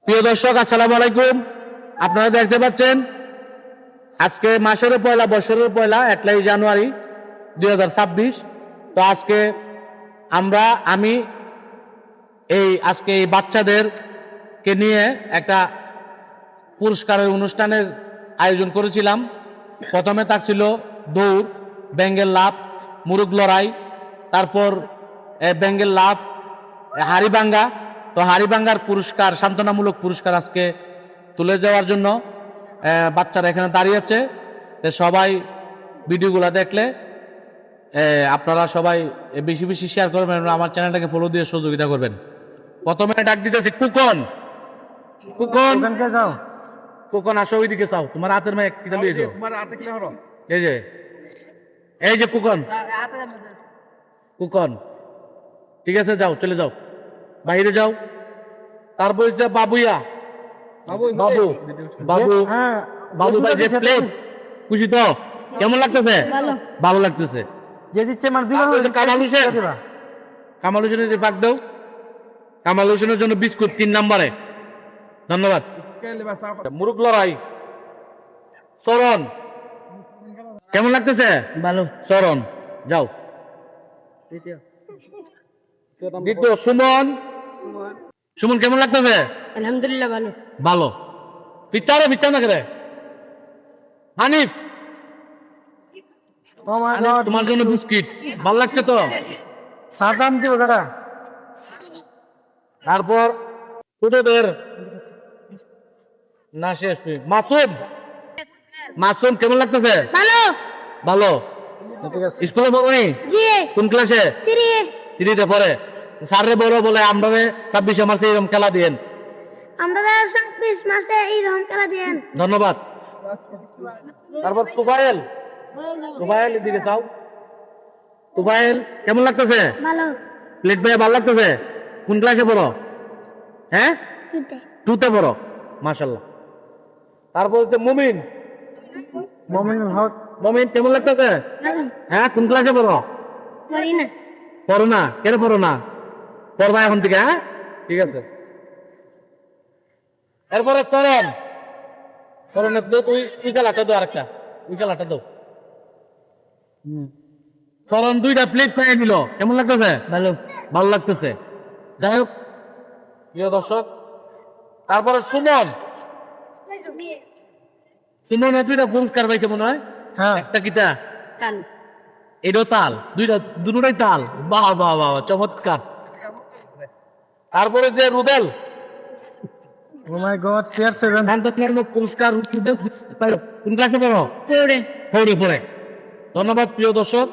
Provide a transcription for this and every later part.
প্রিয় দর্শক, আসসালামু আলাইকুম। আপনারা দেখতে পাচ্ছেন আজকে মাসের পয়লা, বছরের পয়লা 1 জানুয়ারি 2026। তো আজকে আমি এই বাচ্চাদেরকে নিয়ে একটা পুরস্কারের অনুষ্ঠানের আয়োজন করেছিলাম। প্রথমে থাকছিল দৌড়, ব্যাঙ্গের লাফ, মুরুগ লড়াই, তারপর ব্যাঙ্গের লাফ, হাড়িভাঙ্গা। তো হাড়িভাঙ্গার পুরস্কার, সান্ত্বনামূলক পুরস্কার আজকে তুলে দেওয়ার জন্য বাচ্চারা এখানে দাঁড়িয়েছে। তো সবাই ভিডিওগুলো দেখলে আপনারা সবাই বেশি বেশি শেয়ার করবেন, আমার চ্যানেলটাকে ফলো দিয়ে সহযোগিতা করবেন। প্রথমে ডাক দিতেছি কুকন। কুকন যাও, কুকন আসো, ওইদিকে চাও। তোমার হাতের মেয়ে কি চালিয়েছো? এই যে কুকন, কুকন, ঠিক আছে, যাও, চলে যাও, বাইরে যাও। তারপর হচ্ছে বাবুইয়া, বাবু বাবু বাবু ভাই যে প্লেট, খুশি তো? কেমন লাগতেছে? ভালো লাগতেছে। যে দিচ্ছে মানে দুইবার কামাল হোসেন, কামাল হোসেনের পাক দাও। কামাল হোসেনের জন্য বিস্কুট 3 নম্বরে, ধন্যবাদ। মুরুগ লড়াই, চরণ, কেমন লাগতেছে? ভালো। চরণ, যাও। দ্বিতীয় সুমন, সুমন কেমন লাগতেছে? আলহামদুলিল্লাহ ভালো। ভালো। পিচ্ছারে পিচ্ছা না করে। হানিফ, তোমার জন্য বিস্কিট, ভালো লাগছে তো? সাতাম দিব দাদা। তারপর ছোটদের না শেষ, মাসুম, মাসুম কেমন লাগতেছে? ভালো। ভালো। ঠিক আছে। স্কুলে পড়ো? জি। কোন ক্লাসে? 3 3তে পড়ে। স্যারে বড় বলে আমরা 26 মাসে এরকম খেলা দিয়েন। আমরা 26 মাসে এইরকম খেলা দেন। ধন্যবাদ। তারপর তুফাইল, তুফাইল এদিকে চাও। তুফাইল কেমন লাগতেছে? ভালো। প্লেট ভাই ভালো লাগতেছে? কোন ক্লাসে পড়ো? হ্যাঁ, 2তে পড়ো, মাশাআল্লাহ। তারপর হচ্ছে মুমিন, মমিন হক। মুমিন কেমন লাগতেছে? ভালো। হ্যাঁ, কোন ক্লাসে পড়ো? করি না। পড়ো না? কেন পড়ো না? পড়বা এখন থেকে? হ্যাঁ, ঠিক আছে। এরপরে চরণ, চরণের তো তুই ওই খেলাটা দাও, আরেকটা ওই খেলাটা দাও। চরণ 2টা প্লেট পেয়ে নিল, কেমন লাগতেছে? ভালো। ভালো লাগতেছে। যাই হোক প্রিয় দর্শক, তারপরে সুমন, সুমন 2টা পুরস্কার পাইছে মনে হয়। হ্যাঁ। একটা কিটা? কাল। এটাও তাল, দুটোটাই তাল। বাহ বাহ বাহ, চমৎকার। তারপরে যে রুবেল, ও মাই গড, CR7 শান্তকর্মক পুরস্কার কোন ক্লাসে পড়ো? পড়ে। ফৌরে পড়ে। ধন্যবাদ প্রিয় দর্শক।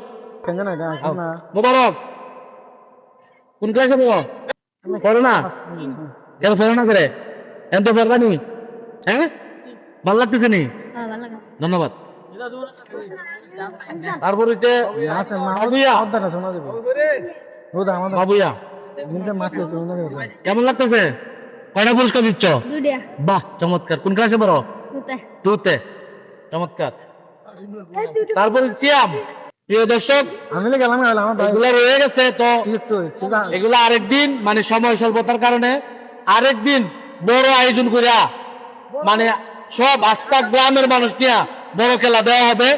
কেন না এটা এখন না। মোবারক কোন ক্লাসে পড়ো? পড়ো না? কেন পড়ো না করে? এখন তো পড়বানি। হ্যাঁ, ভালো লাগতেছে নি? ভালো। ধন্যবাদ। তারপর হচ্ছে আছে মা বাবুইয়া, দাদা শোনা দেব। রোদা আমাদের বাবুইয়া দিনটা মাত্র তো না দেব। কেমন লাগতেছে? কয়টা পুরস্কার দিচ্ছ? দুইটা। বাহ, চমৎকার। কোন ক্লাসে পড়ো? কোথায়? 2তে, চমৎকার। তারপর সিয়াম, প্রিয় দর্শক, আমি গেলাম আমার ভাই এগুলা রয়ে গেছে। তো ঠিক তো এগুলা আরেকদিন, মানে সময় স্বল্পতার কারণে আরেকদিন বড় আয়োজন করিয়া, মানে সব আস্থা গ্রামের মানুষ নিয়ে বড় খেলা দেওয়া হবে।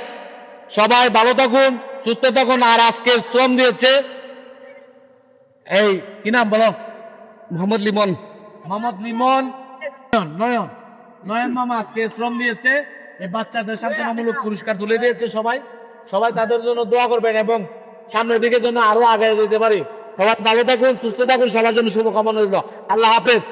সবাই ভালো থাকুন, সুস্থ থাকুন। আর আজকে শ্রম দিয়েছে এই কি নাম বলো? মোহাম্মদ লিমন, মোহাম্মদ লিমন, নয়ন, নয়ন মামা আজকে শ্রম দিয়েছে। এই বাচ্চাদের সান্ত্বনামূলক পুরস্কার তুলে দিয়েছে। সবাই সবাই তাদের জন্য দোয়া করবেন এবং সামনের দিকে যেন আরো আগে যেতে পারি। সবাই ভালো থাকুন, সুস্থ থাকুন, সবার জন্য শুভকামনা রইল। আল্লাহ হাফেজ।